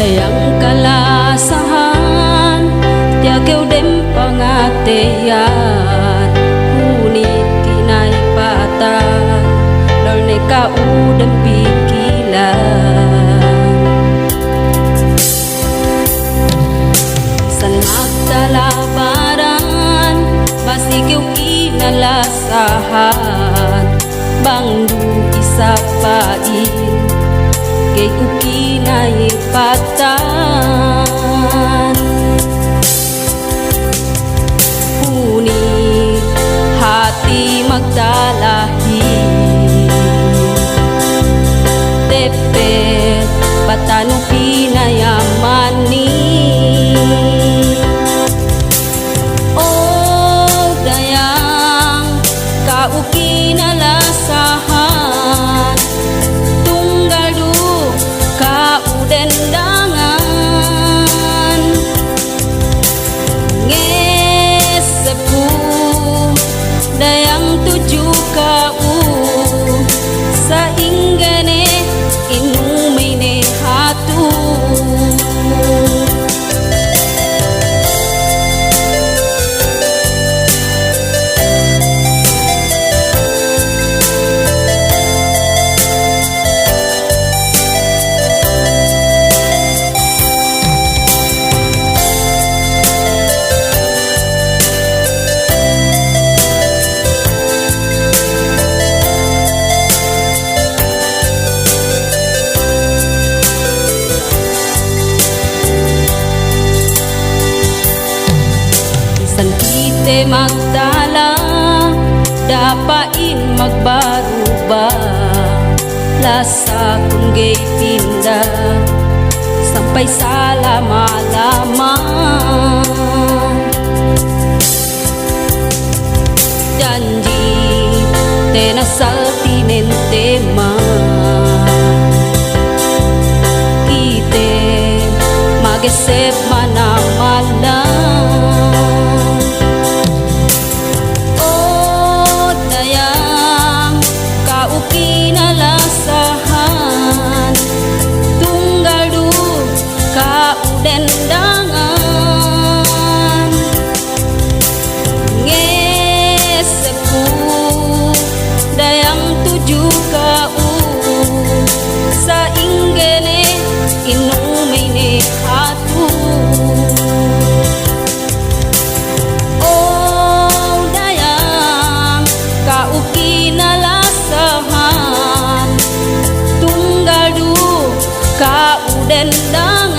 dayang kalasahan tiagaw dem pangateyan kunit kinay patan lorne kaudang pikilan san magtalabaran basigaw kinalasahan bangdu isa pain kay kukinay patan punit hati magdalahi tepet patano pinayamani oh dayang kaukinalasahan tunggal du kaudendangan ngesepu dayang tuju kau sainggane inumine hatu magdala dapain magbaruba lasa kung gay pinda sampai sa lama-lama janji tenasal tinentema kite magesep manamala kinalasahan tunggal du kaudendangan ngesepu dayang tuju kau sainggene inumine hatu oh dayang kau kinalasahan tunggal du kaudendang